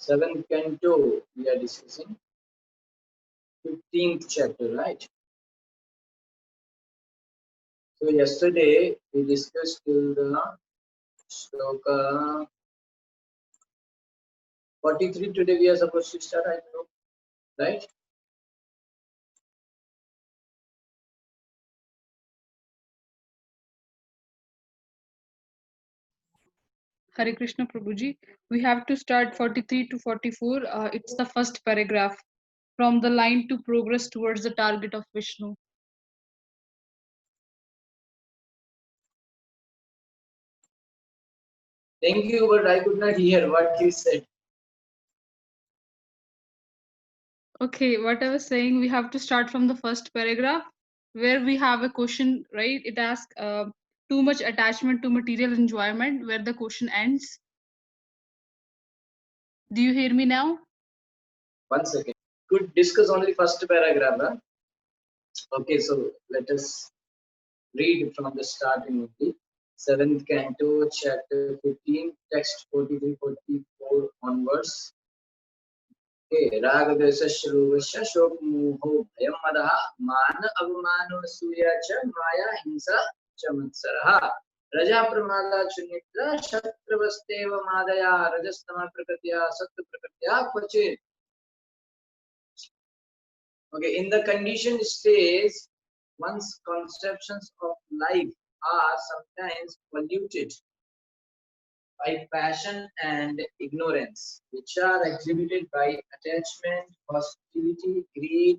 7th canto we are discussing, 15th chapter, right? So yesterday we discussed till the shloka 43. Today we are supposed to start, I know, right? Hare Krishna Prabhuji. We have to start 43 to 44. It's the first paragraph. From the line to progress towards the target of Vishnu. Thank you, but I could not hear what you said. Okay, what I was saying, we have to start from the first paragraph where we have a question, right? It asks too much attachment to material enjoyment, where the question ends. Do you hear me now? 1 second. Could discuss only first paragraph. Huh? Okay, so let us read from the starting of the 7th canto, chapter 15, text 43-44 onwards. Okay, Ragadesha Shokmuho Bhayamadaha Man Avmano Suya Cha Maya Hinsa Chamatsaraha Raja Pramada Chunitra Shatravasteva Madaya Rajastama Prakatya Satya Prakatya Kvachit. Okay, in the conditioned stage, one's conceptions of life are sometimes polluted by passion and ignorance, which are exhibited by attachment, hostility, greed,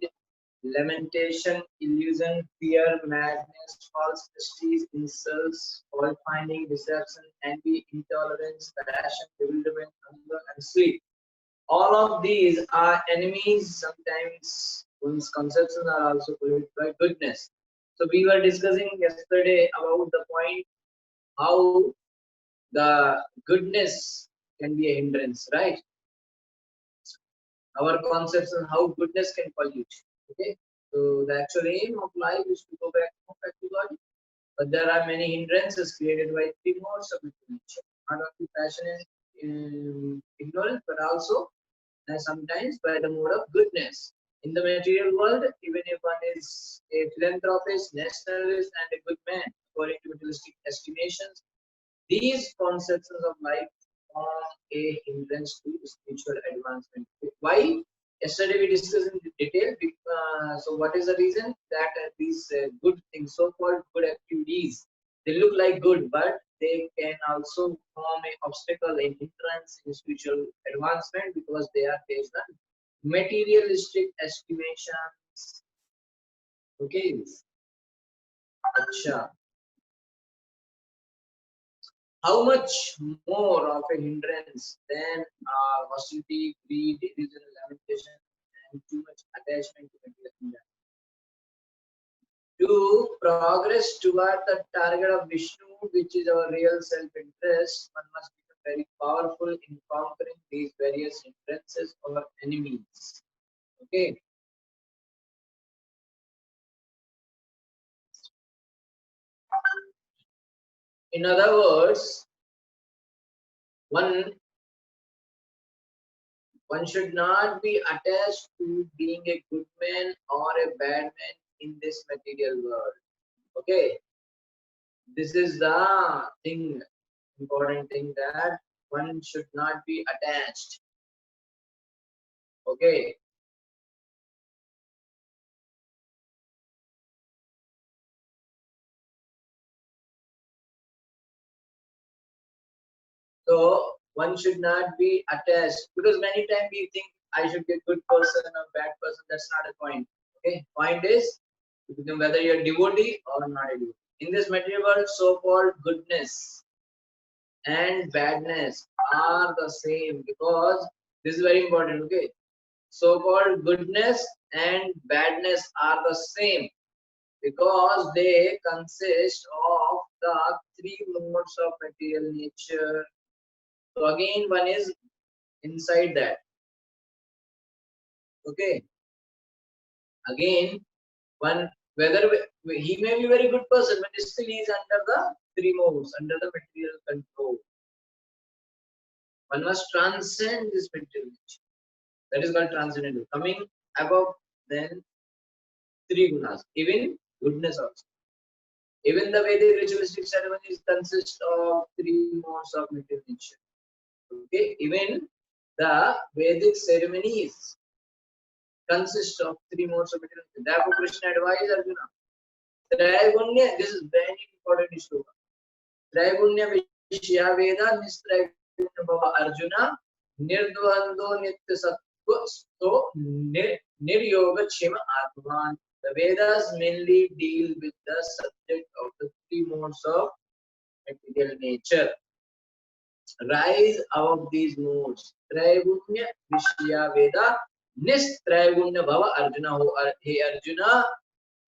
lamentation, illusion, fear, madness, false prestige, insults, fault finding, deception, envy, intolerance, passion, bewilderment, hunger, and sleep. All of these are enemies. Sometimes one's conceptions are also polluted by goodness. So we were discussing yesterday about the point how the goodness can be a hindrance, right? Our concepts on how goodness can pollute. Okay, so the actual aim of life is to go back to God, but there are many hindrances created by three modes of nature, not only passion and ignorance, but also sometimes by the mode of goodness. In the material world, even if one is a philanthropist, nationalist, and a good man, according to materialistic estimations, these conceptions of life form a hindrance to spiritual advancement. Why? Yesterday we discussed in detail. So, what is the reason that these good things, so-called good activities, they look like good, but they can also form an obstacle, a hindrance in spiritual advancement because they are based on materialistic estimations. Okay. Acha. How much more of a hindrance than hostility, greed, illusion, lamentation, and too much attachment to material. To progress toward the target of Vishnu, which is our real self-interest, one must become very powerful in conquering these various hindrances or enemies. Okay. In other words, one should not be attached to being a good man or a bad man in this material world. Okay, this is the thing, important thing, that one should not be attached. Okay, so one should not be attached, because many times we think I should be a good person or bad person. That's not a point. Okay, point is whether you're a devotee or not a devotee. In this material world, so-called goodness and badness are the same, because this is very important. Okay, so-called goodness and badness are the same because they consist of the three modes of material nature. So again, one is inside that. Okay, again, one, whether he may be a very good person, but still he is under the three modes, under the material control. One must transcend this material nature. That is called transcendental. Coming above then three gunas, even goodness also. Even the Vedic ritualistic ceremonies consist of three modes of material nature. Okay, even the Vedic ceremonies consist of three modes of material nature. Therefore, Krishna advised Arjuna. Traigunya, this is very important issue. Traigunya Vishya Veda Nistraigunya Bhava Arjuna Nirdvando Nitya Sattva So Niryoga Chima Atman. The Vedas mainly deal with the subject of the three modes of material nature. Rise above these modes. Traigunya Vishya Veda Nistraigunya Bhava Arjuna. Hey Arjuna,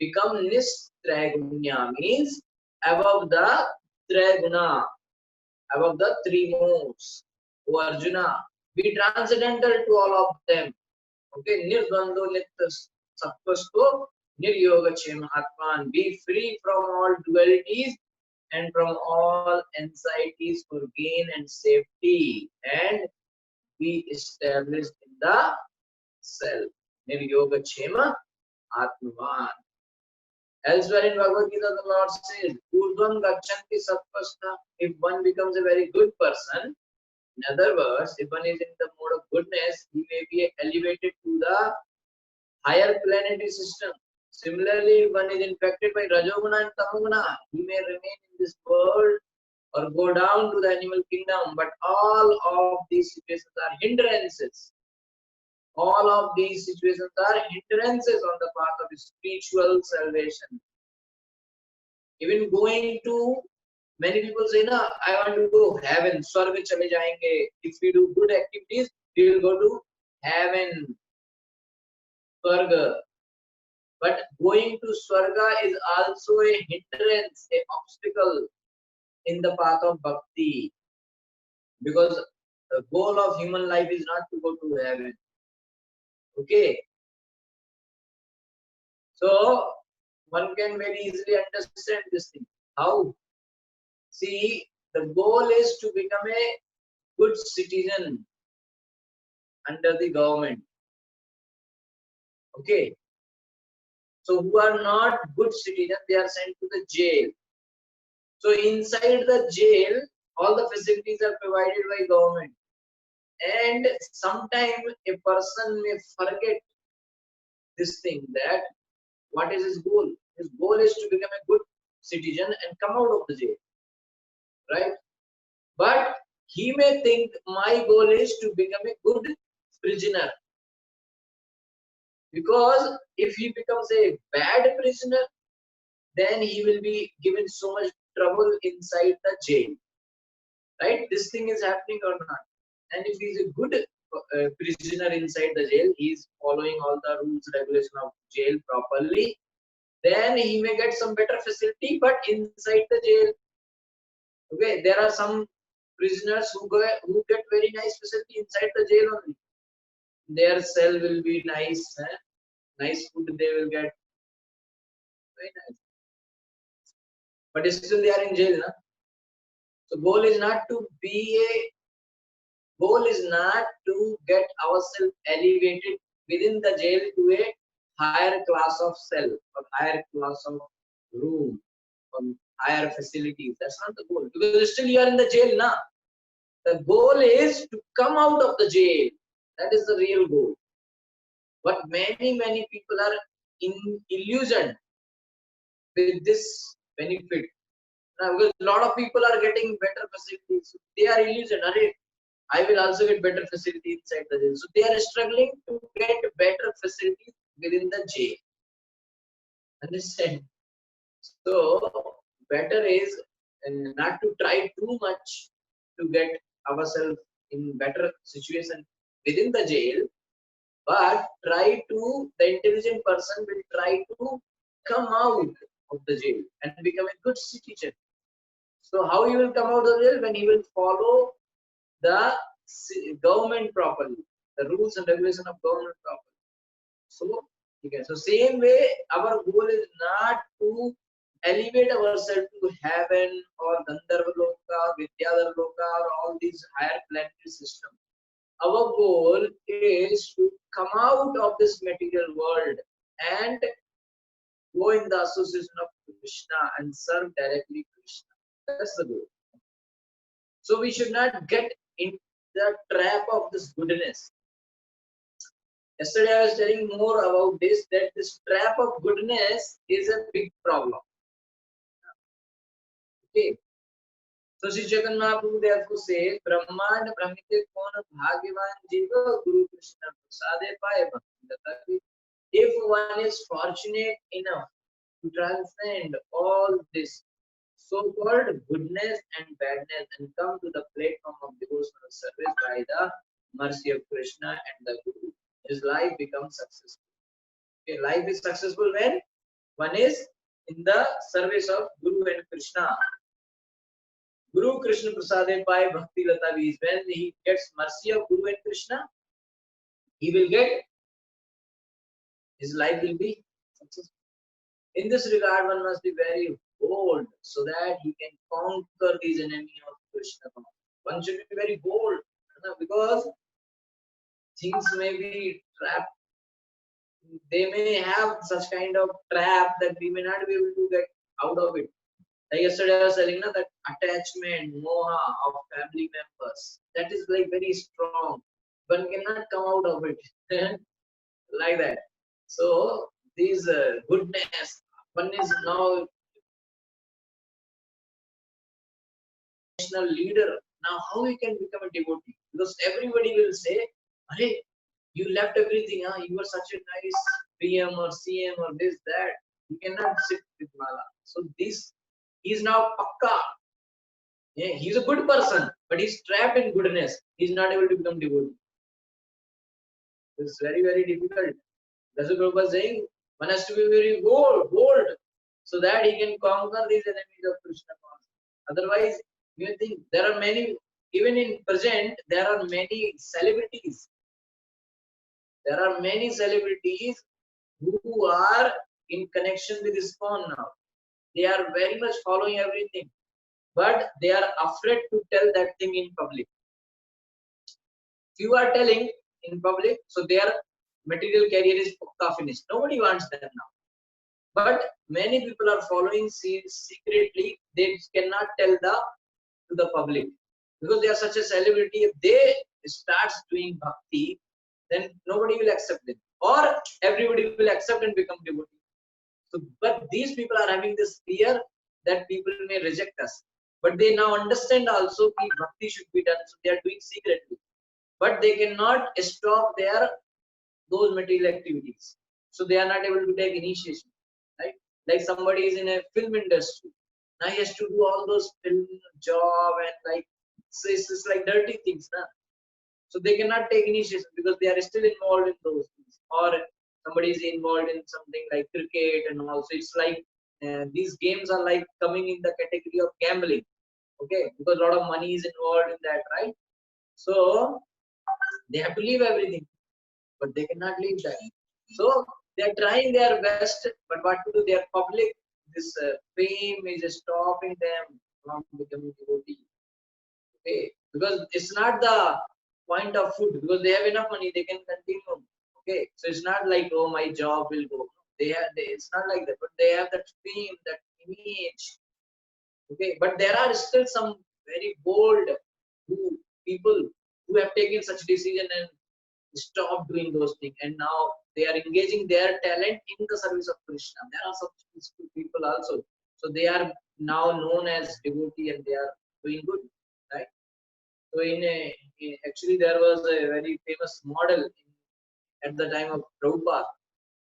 become Nistraigunya means above the Traiguna, above the three modes. O Arjuna, be transcendental to all of them. Okay, Nirdvando Nitya Sattvasto Niryoga Chema Atman. Be free from all dualities and from all anxieties for gain and safety, and be established in the self. Niryoga Chema Atman. Elsewhere in Bhagavad Gita, the Lord says, Urdhvam gachanti satvastha. If one becomes a very good person, in other words, if one is in the mode of goodness, he may be elevated to the higher planetary system. Similarly, if one is infected by Rajoguna and Tamoguna, he may remain in this world or go down to the animal kingdom. But all of these situations are hindrances. All of these situations are hindrances on the path of spiritual salvation. Even going to, many people say, "Na, I want to go heaven, swarga chale jayenge. If we do good activities, we will go to heaven, swarga." But going to swarga is also a hindrance, a obstacle in the path of bhakti, because the goal of human life is not to go to heaven. Okay, so one can very easily understand this thing. How? See, the goal is to become a good citizen under the government. Okay. So who are not good citizens, they are sent to the jail. So inside the jail, all the facilities are provided by government. And sometimes a person may forget this thing, that what is his goal? His goal is to become a good citizen and come out of the jail. Right? But he may think my goal is to become a good prisoner. Because if he becomes a bad prisoner, then he will be given so much trouble inside the jail. Right? This thing is happening or not? And if he is a good prisoner inside the jail, he is following all the rules, regulation of jail properly, then he may get some better facility, but inside the jail, okay, there are some prisoners who get very nice facility inside the jail only. Their cell will be nice, nice food they will get, very nice. But still they are in jail, na? So goal is not to get ourselves elevated within the jail to a higher class of cell or higher class of room or higher facilities. That's not the goal, because still you are in the jail now. The goal is to come out of the jail. That is the real goal. But many people are in illusion with this benefit. Now, because a lot of people are getting better facilities, they are illusion. I will also get better facility inside the jail. So they are struggling to get better facilities within the jail. Understand? So better is not to try too much to get ourselves in better situation within the jail, but the intelligent person will try to come out of the jail and become a good citizen. So how he will come out of the jail? When he will follow the government properly, the rules and regulation of government properly. So, okay. So same way, our goal is not to elevate ourselves to heaven or Gandharva Loka, Vidyadhar Loka, or all these higher planetary systems. Our goal is to come out of this material world and go in the association of Krishna and serve directly Krishna. That's the goal. So we should not get in the trap of this goodness. Yesterday I was telling more about this, that this trap of goodness is a big problem. Okay. So Sri Chaitanya Mahaprabhu therefore says, Brahmand Brahmite Kona Bhagyavan Jiva Guru Krishna Prasade Paye Bhakti. If one is fortunate enough to transcend all this so-called goodness and badness and come to the platform of devotional service by the mercy of Krishna and the Guru, his life becomes successful. Okay, life is successful when one is in the service of Guru and Krishna. Guru Krishna Prasade Pai Bhakti Lata is when he gets mercy of Guru and Krishna, he will get, his life will be successful. In this regard, one must be very bold so that he can conquer these enemies of Krishna. One should be very bold, because things may be trapped. They may have such kind of trap that we may not be able to get out of it. Like yesterday I was telling that attachment, moha of family members, that is like very strong. One cannot come out of it like that. So these goodness, one is now national leader. Now how he can become a devotee? Because everybody will say, "Hey, you left everything, huh? You were such a nice PM or CM or this, that. You cannot sit with Mala." So this, he is now pakka. Yeah, he's a good person, but he's trapped in goodness. He's not able to become devotee. It's very, very difficult. That's what Prabhupada is saying. One has to be very bold, so that he can conquer these enemies of Krishna consciousness. Otherwise, you think there are many, even in present, there are many celebrities. There are many celebrities who are in connection with ISKCON now. They are very much following everything, but they are afraid to tell that thing in public. Few are telling in public, so their material career is finished. Nobody wants them now. But many people are following secretly. They cannot tell to the public because they are such a celebrity. If they start doing bhakti, then nobody will accept them, or everybody will accept and become devotee. So, but these people are having this fear that people may reject us. But they now understand also that bhakti should be done, so they are doing secretly. But they cannot stop those material activities. So they are not able to take initiation, right? Like somebody is in a film industry. Now he has to do all those film job and like, so it's just like dirty things, na? So they cannot take initiation because they are still involved in those things. Or somebody is involved in something like cricket and also it's like these games are like coming in the category of gambling, okay? Because a lot of money is involved in that, right? So they have to leave everything, but they cannot leave that. So they are trying their best, but what to do? They are public. This fame is stopping them from becoming devotee. Okay, because it's not the point of food. Because they have enough money, they can continue. Okay, so it's not like, oh, my job will go. It's not like that. But they have that fame, that image. Okay, but there are still some very bold people who have taken such decision and stop doing those things, and now they are engaging their talent in the service of Krishna. There are such peaceful people also, so they are now known as devotee and they are doing good, right? So actually there was a very famous model at the time of Prabhupada.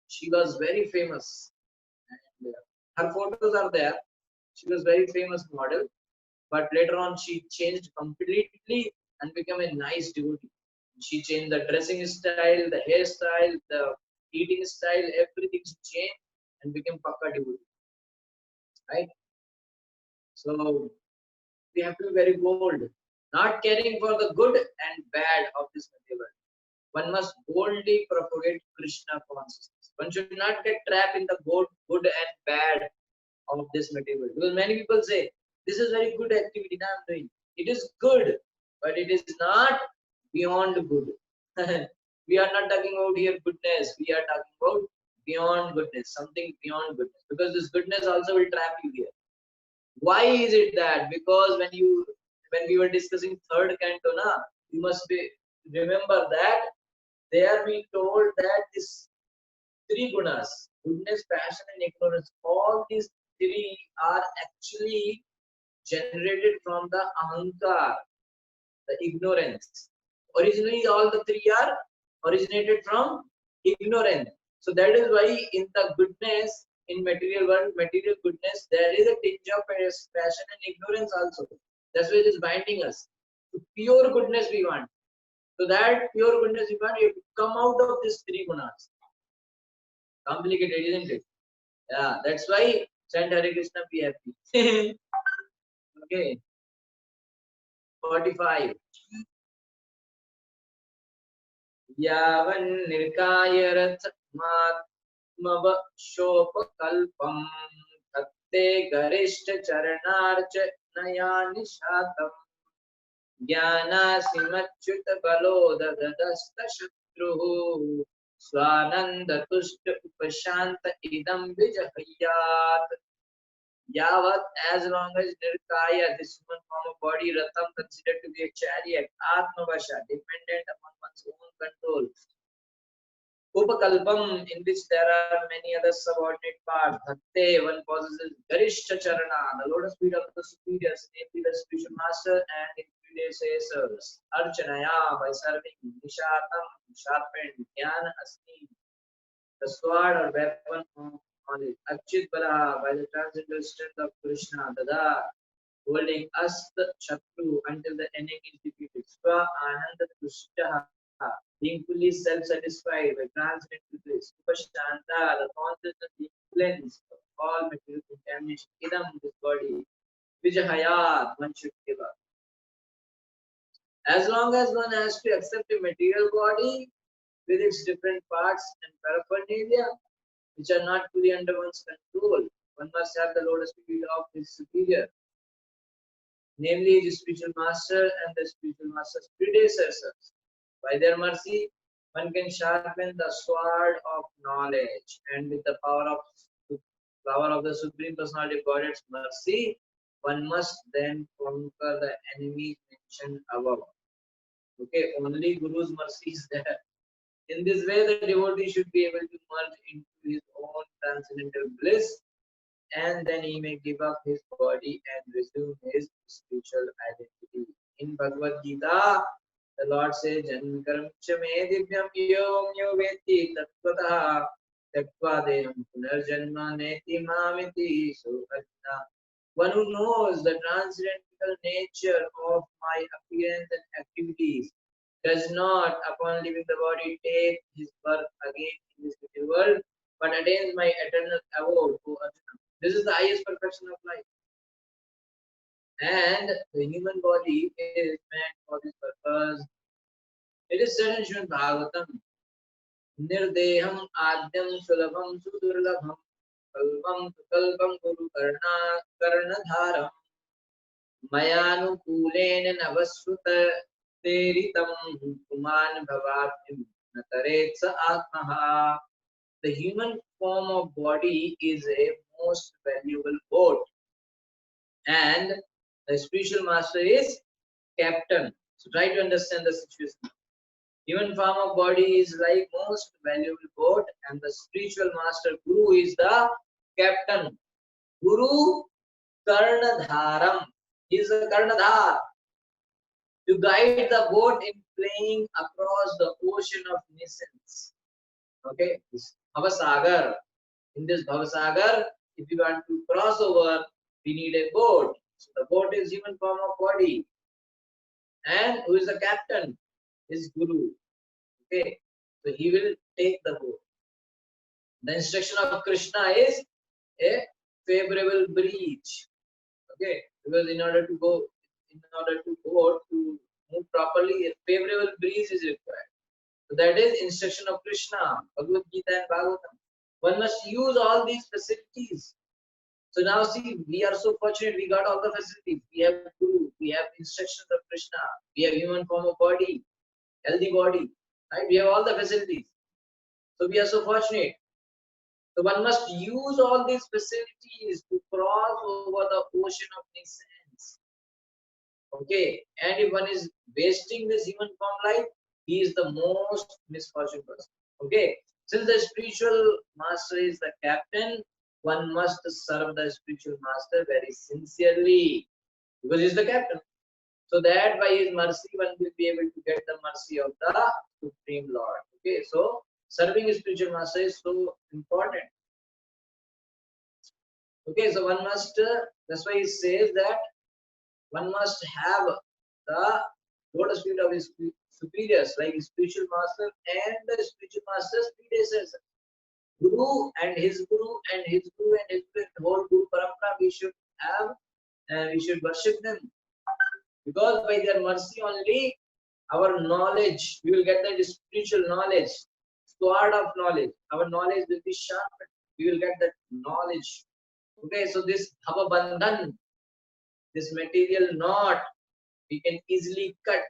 She was very famous, and her photos are there. She was very famous model, but later on she changed completely and became a nice devotee. She changed the dressing style, the hairstyle, the eating style, everything she changed and became Pakka devotee. Right? So we have to be very bold, not caring for the good and bad of this material world. One must boldly propagate Krishna consciousness. One should not get trapped in the good and bad of this material world. Because many people say, this is very good activity that I'm doing. It is good, but it is not beyond good. We are not talking about here goodness. We are talking about beyond goodness, something beyond goodness. Because this goodness also will trap you here. Why is it that? Because when we were discussing third canto, na, you must remember that there we told that this three gunas, goodness, passion, and ignorance, all these three are actually generated from the ahankar, the ignorance. Originally, all the three are originated from ignorance. So that is why in the goodness, in material world, material goodness, there is a tinge of passion and ignorance also. That's why it is binding us. So pure goodness we want. So that pure goodness we want, you have to come out of these three gunas. Complicated, isn't it? Yeah, that's why chant Hare Krishna, be happy. Okay, 45. यावन्निर्कायरथमात्मवशोपकल्पं तत्ते गरिष्ठचरणार्चनया निशातम् ज्ञानासिमच्युतबलोदधस्तशत्रुः स्वानन्दतुष्ट उपशान्त इदं विजह्यात्. Yavat, as long as Nirkaya, this human form of body, Ratam, considered to be a chariot, Atmavasha, dependent upon one's own control. Upakalpam, in which there are many other subordinate parts. Bhakte, one possesses Garishta Charana, the lotus feet of the superiors, namely the spiritual master and his predecessors. Archanaya, by serving. Nishatam, sharpened. Jnana Asni, the sword or weapon of knowledge. Achit Bala, by the transcendental strength of Krishna. Dada, holding us the Shatru until the enemy is defeated. Swa Ananda Tushtaha, being fully self-satisfied by transcendental bliss. Upashanta, the consciousness being cleansed of all material contamination. Idam, this body. Vijahayat, one should give up. As long as one has to accept a material body with its different parts and paraphernalia, which are not fully under one's control, one must have the lotus feet of his superior, namely the spiritual master and the spiritual master's predecessors. By their mercy, one can sharpen the sword of knowledge, and with the power of the Supreme Personality of Godhead's mercy, one must then conquer the enemies mentioned above. Okay, only Guru's mercy is there. In this way, the devotee should be able to merge into his own transcendental bliss, and then he may give up his body and resume his spiritual identity. In Bhagavad Gita, the Lord says, Janam karam cha me divyam yom yo veti tattvataha taktva deham punarjanma neti mamiti. So, one who knows the transcendental nature of my appearance and activities does not, upon leaving the body, take his birth again in this material world, but attains my eternal abode, O Arjuna. This is the highest perfection of life. And the human body is meant for this purpose. It is said in Srimad Bhagavatam, Nirdeham Adyam Sulabham Sudurlabham Kalpam Kalpam Guru Karnadharam Mayanukulen Navasruta Teritam Kuman Bhavatim Nataretsa Atmaha. The human form of body is a most valuable boat, and the spiritual master is captain. So try to understand the situation. Human form of body is like most valuable boat, and the spiritual master Guru is the captain. Guru Karnadharam. He is a Karnadhar to guide the boat in playing across the ocean of nescience. Okay, this Bhavasagar. In this Bhavasagar, if you want to cross over, we need a boat. So the boat is human form of body. And who is the captain? Is Guru. Okay, so he will take the boat. The instruction of Krishna is a favorable breeze. Okay, because in order to move properly, a favorable breeze is required. So that is instruction of Krishna, Bhagavad Gita and Bhagavatam. One must use all these facilities So now see, we are so fortunate, we got all the facilities. We have Guru, we have instructions of Krishna, we have human form of body, healthy body, right? We have all the facilities. So we are so fortunate. So one must use all these facilities to cross over the ocean of innocence. Okay, and if one is wasting this human form life, he is the most misfortunate person. Okay, since the spiritual master is the captain, one must serve the spiritual master very sincerely because he is the captain. So that by his mercy, one will be able to get the mercy of the Supreme Lord. Okay, so serving a spiritual master is so important. Okay, so one must, that's why he says that one must have the lotus feet of his superiors, like his spiritual master and the spiritual master's predecessor. Guru and his Guru and his Guru and his Guru, the whole Guru Parampara we should have and we should worship them. Because by their mercy only, our knowledge, we will get that spiritual knowledge, sword of knowledge. Our knowledge will be sharpened. We will get that knowledge. Okay, so this Bhava Bandhan, this material knot, we can easily cut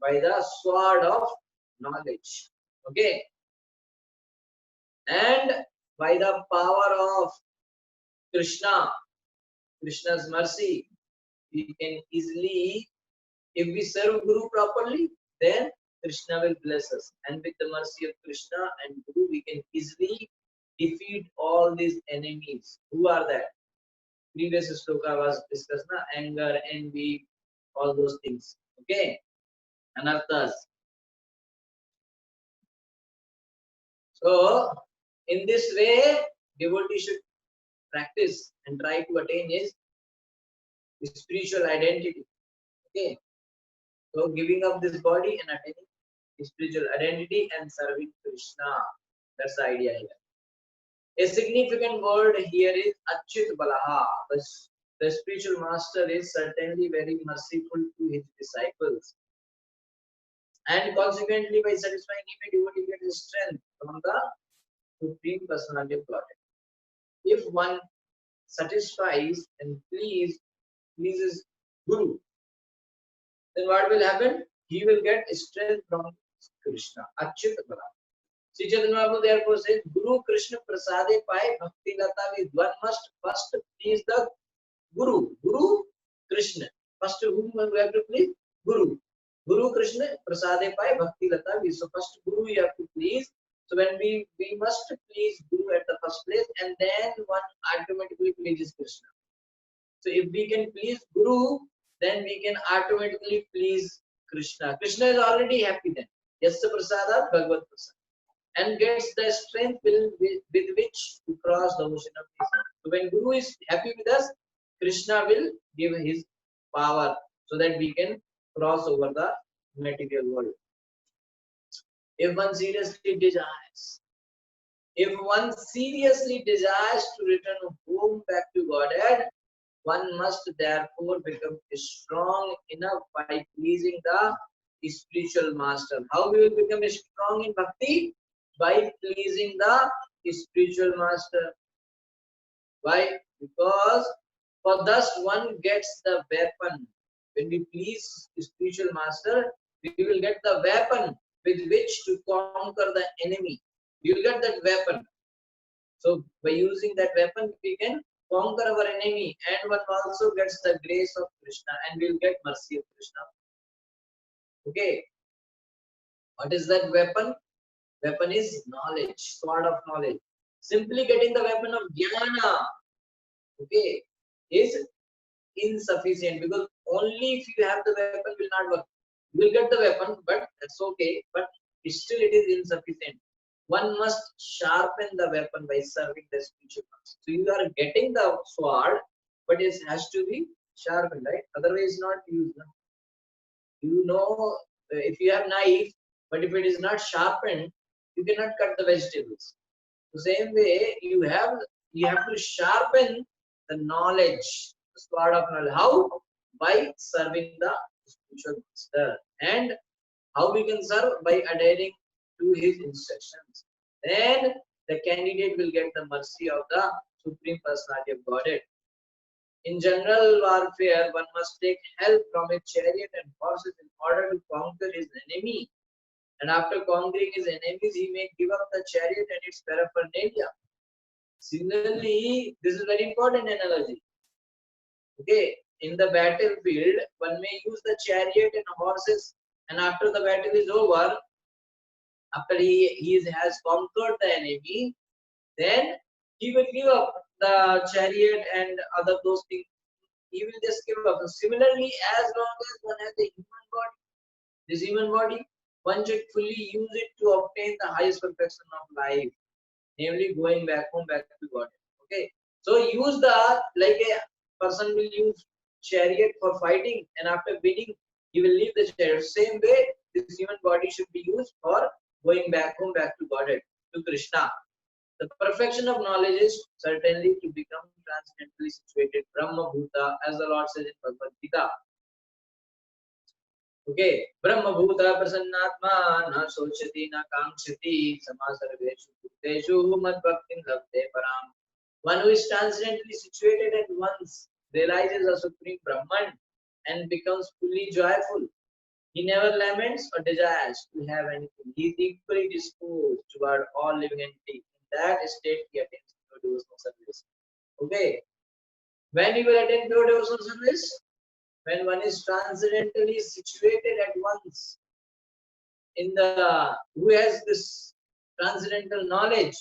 by the sword of knowledge. Okay, and by the power of Krishna, Krishna's mercy, we can easily, if we serve Guru properly, then Krishna will bless us. And with the mercy of Krishna and Guru, we can easily defeat all these enemies. Who are that? Previous sloka was discussed, na? Anger, envy, all those things. Okay, anarthas. So, in this way, devotee should practice and try to attain his spiritual identity. Okay, so giving up this body and attaining spiritual identity and serving Krishna. That's the idea here. A significant word here is Achyut Balaha. The spiritual master is certainly very merciful to his disciples. And consequently, by satisfying him, a devotee gets strength from the Supreme Personality of Godhead. If one satisfies and pleases Guru, then what will happen? He will get strength from Krishna. Achyut Balaha. Sri Chaitanya Mahaprabhu therefore says, Guru Krishna Prasade Pai Bhakti Lata with one must first please the Guru. Guru Krishna. First whom we have to please? Guru. Guru Krishna Prasade Pai Bhakti Lata with. So first Guru you have to please. So when we must please Guru at the first place and then one automatically pleases Krishna. So if we can please Guru, then we can automatically please Krishna. Krishna is already happy then. Yasya Prasada Bhagavad Prasad. And gets the strength with which to cross the ocean of desire. So when Guru is happy with us, Krishna will give his power so that we can cross over the material world. If one seriously desires, to return home back to Godhead, one must therefore become strong enough by pleasing the spiritual master. How we will become strong in bhakti? By pleasing the spiritual master. Why? Because for thus one gets the weapon. When we please spiritual master, we will get the weapon with which to conquer the enemy. We will get that weapon. So by using that weapon, we can conquer our enemy, and one also gets the grace of Krishna, and we will get mercy of Krishna. Okay. What is that weapon? Weapon is knowledge, sword of knowledge. Simply getting the weapon of jnana, okay, is insufficient because only if you have the weapon will not work. You will get the weapon, but that's okay. But still, it is insufficient. One must sharpen the weapon by serving the spiritual master. So you are getting the sword, but it has to be sharpened, right? Otherwise, not used. You know, if you have knife, but if it is not sharpened, you cannot cut the vegetables. The same way, you have to sharpen the knowledge, the sword of knowledge. How? By serving the spiritual master. And how we can serve? By adhering to his instructions. Then the candidate will get the mercy of the Supreme Personality of Godhead. In general warfare, one must take help from a chariot and horses in order to conquer his enemy. And after conquering his enemies, he may give up the chariot and its paraphernalia. Similarly, this is very important analogy. Okay, in the battlefield, one may use the chariot and horses, and after the battle is over, after he has conquered the enemy, then he will give up the chariot and other those things. He will just give up. So similarly, as long as one has a human body, this human body, one should fully use it to obtain the highest perfection of life, namely going back home, back to God. Okay, so use the like a person will use chariot for fighting, and after winning, he will leave the chariot. Same way, this human body should be used for going back home, back to Godhead, to Krishna. The perfection of knowledge is certainly to become transcendently situated Brahma Bhuta, as the Lord says in Bhagavad Gita. Okay, Brahma Bhuta Prasannatma na sochati na kamchati samasarveshu bhuteshu mad bhaktin labde param. One who is transcendently situated at once realizes a supreme Brahman and becomes fully joyful. He never laments or desires to have anything. He is equally disposed toward all living entities. In that state, he attains pure devotional service. Okay, when he will attain pure devotional service? When one is transcendently situated at once in the who has this transcendental knowledge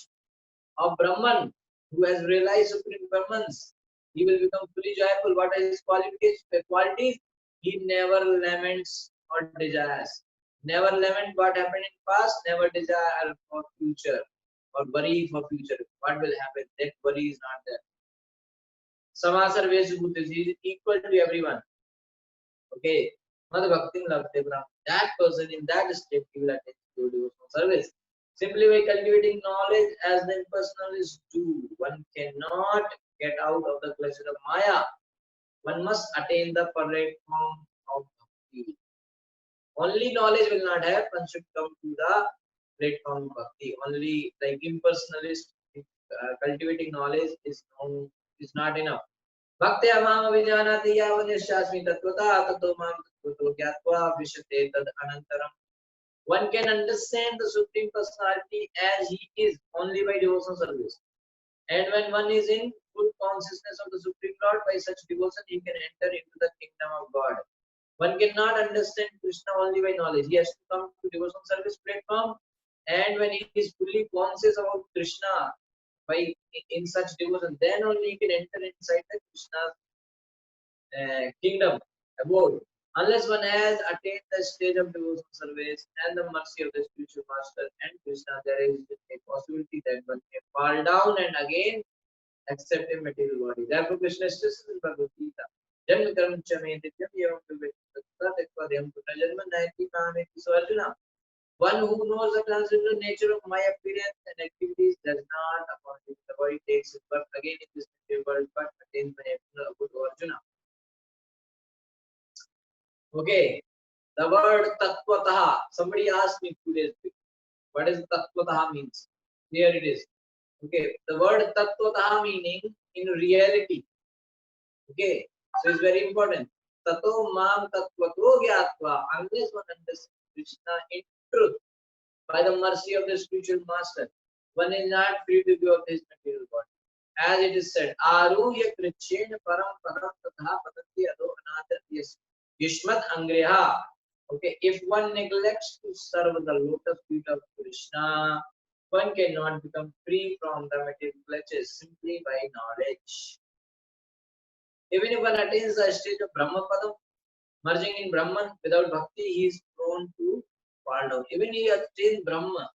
of Brahman, who has realized supreme Brahmans, he will become fully joyful. What are his qualities? He never laments or desires. Never lament what happened in past, never desire for future or worry for future. What will happen? That worry is not there. Samasar Vesubhutis, he is equal to everyone. Okay. Mad Bhakti Lavte Brahma. That person in that state he will attain to devotional service. Simply by cultivating knowledge as the impersonalists do, one cannot get out of the clutches of Maya. One must attain the perfect form of bhakti. Only knowledge will not help. One should come to the platform of bhakti. Only like impersonalist cultivating knowledge is not enough. Bhakti amam vijanati yavanishasmi tatvata tato mam tattvato gyatva vishate tad anantaram. One can understand the Supreme Personality as he is only by devotional service. And when one is in full consciousness of the Supreme Lord, by such devotion he can enter into the kingdom of God. One cannot understand Krishna only by knowledge. He has to come to devotional service platform, and when he is fully conscious about Krishna by in such devotion, then only he can enter inside the Krishna's kingdom abode. Unless one has attained the stage of devotional service and the mercy of the spiritual master and Krishna, there is a possibility that one may fall down and again accept a material body. Therefore, Krishna says in Bhagavad Gita, Janma Karam Chame Dityam Yavam Vivetakvam Punajanma Nayati Kameti. So Arjuna, one who knows the transcendental nature of my appearance and activities does not, according to the body, takes his birth again in this material world, but attains my eternal abode. Arjuna. Okay, the word tattvataha. Somebody asked me 2 days ago, what does tattvataha means? Here it is. Okay, the word tattvataha meaning in reality. Okay, so it's very important. Tato mam tattvato gyatva. Unless one understands Krishna in truth by the mercy of the spiritual master, one is not free to give up his material body. As it is said, Aruhya krichena param padam tatha patanti ado anadar Yushmat Angreha. Okay, if one neglects to serve the lotus feet of Krishna, one cannot become free from the material clutches simply by knowledge. Even if one attains the stage of Brahmapadam, merging in Brahman without bhakti, he is prone to fall down. Even if he attains Brahma,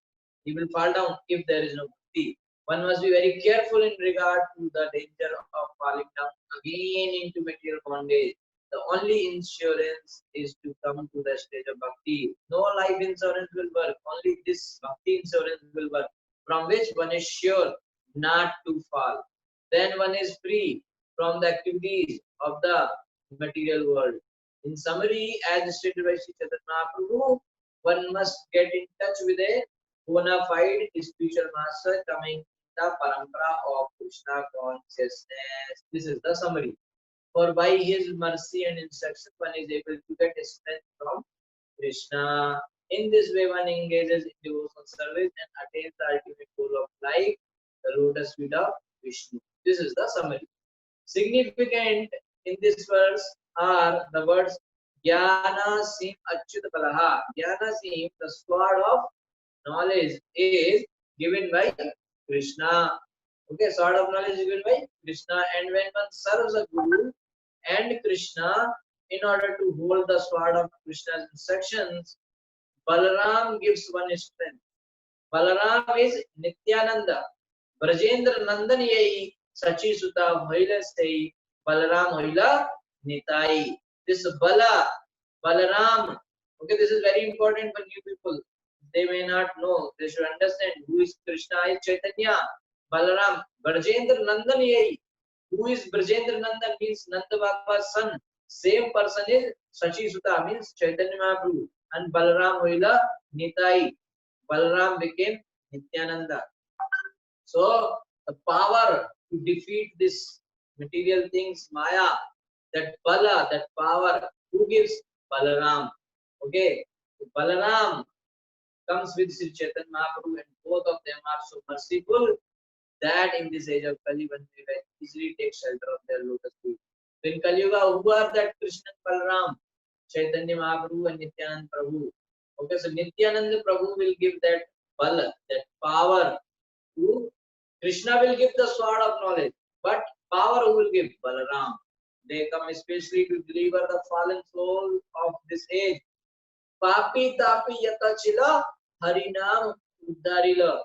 he will fall down if there is no bhakti. One must be very careful in regard to the danger of falling down again into material bondage. The only insurance is to come to the stage of bhakti. No life insurance will work. Only this bhakti insurance will work, from which one is sure not to fall. Then one is free from the activities of the material world. In summary, as stated by Sri Chaitanya Prabhu, one must get in touch with a bona fide spiritual master coming in the parampara of Krishna consciousness. This is the summary. For by his mercy and instruction, one is able to get strength from Krishna. In this way, one engages in devotional service and attains the ultimate goal of life, the lotus feet of Vishnu. This is the summary. Significant in this verse are the words Jnana Sim Achyut Balaha. Jnana Sim, the sword of knowledge, is given by Krishna. Okay, sword of knowledge is given by Krishna, and when one serves a guru and Krishna, in order to hold the sword of Krishna's instructions, Balaram gives one strength. Balaram is Nityananda. Brajendra Nandan yai Sachi Suta Hoila say Balaram Hoila Nitai. This Balaram. Okay, this is very important for new people. They may not know. They should understand who is Krishna is Chaitanya. Balaram. Brajendra Nandan yai. Who is Brajendra Nandan means Nanda Baba's son. Same person is Sachi Suta means Chaitanya Mahaprabhu. And Balaram Hoila Nitai. Balaram became Nityananda. So the power to defeat this material things, Maya, that Bala, that power, who gives? Balaram. Okay, so Balaram comes with Sri Chaitanya Mahaprabhu, and both of them are so merciful that in this age of Kali, one may easily take shelter of their lotus feet. So in Kali Yuga, who are that Krishna and Balaram? Chaitanya Mahaprabhu and Nityananda Prabhu. Okay, so Nityananda Prabhu will give that bala, that power to Krishna will give the sword of knowledge, but power who will give? Balaram. They come especially to deliver the fallen soul of this age. Papi tapi yata chila harinam uddarila.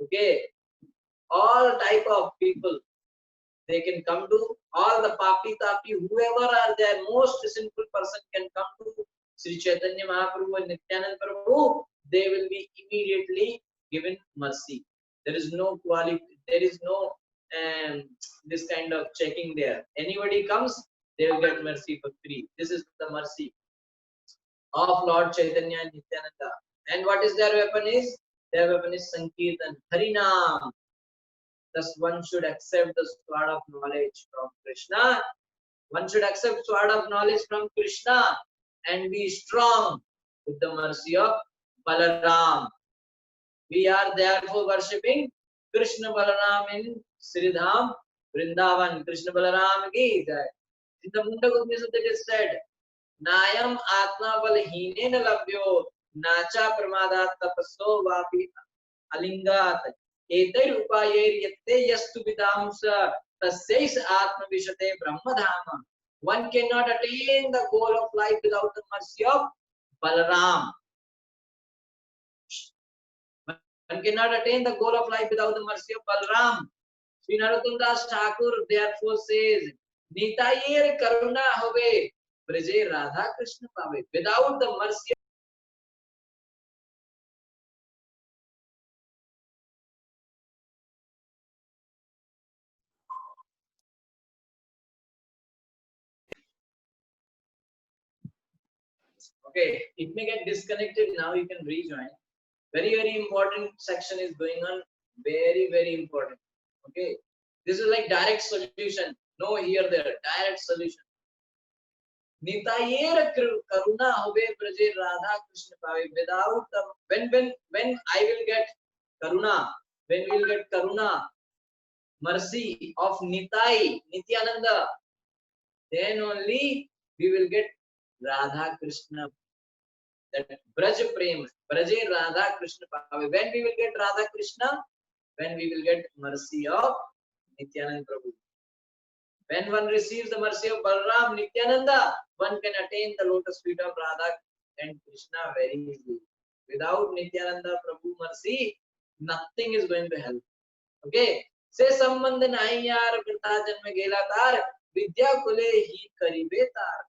Okay, all type of people they can come to, all the papi tapi, whoever are there, most sinful person can come to Sri Chaitanya Mahaprabhu and Nityananda Prabhu. They will be immediately given mercy. There is no quality, there is no this kind of checking there. Anybody comes, they will get mercy for free. This is the mercy of Lord Chaitanya and Nityananda. And what is their weapon is? Their weapon is Sankirtan, Harinam. Thus one should accept the sword of knowledge from Krishna. One should accept sword of knowledge from Krishna and be strong with the mercy of Balaram. We are therefore worshipping Krishna Balaram in Sridham, Vrindavan. Krishna Balaram ki jai. In the Mundaka Upanishad it is said, Nayam Atma Balhine Labhyo Nacha Pramadat Tapaso Vapi Alingat Etai Upayer Yate Yastu Vidamsa Taseis Atma Vishate Brahmadhama. One cannot attain the goal of life without the mercy of Balaram. One cannot attain the goal of life without the mercy of Balaram. Sri Narottam Das Thakur therefore says, Nitayer Karuna Have, Braje Radha Krishna Pave. Without the mercy okay, it may get disconnected now, you can rejoin. Very important section is going on. Very important. Okay, this is like direct solution. No here there, direct solution. Nitayer Karuna Have Braje Radha Krishna Pave. Without the when I will get Karuna, when we will get Karuna, mercy of Nitai, Nityananda, then only we will get Radha Krishna. That Braj Prem, Braje Radha Krishna Pave. When we will get Radha Krishna? When we will get mercy of Nityananda Prabhu. When one receives the mercy of Balaram, Nityananda, one can attain the lotus feet of Radha and Krishna very easily. Without Nityananda Prabhu mercy, nothing is going to help. Okay? Se sambandh nahi yaar vrta janma gela tar, vidya kule hi karibe tar.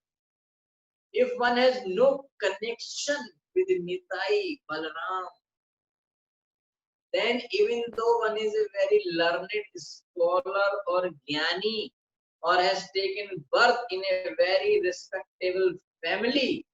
If one has no connection with Nitai, Balaram, then even though one is a very learned scholar or jnani or has taken birth in a very respectable family,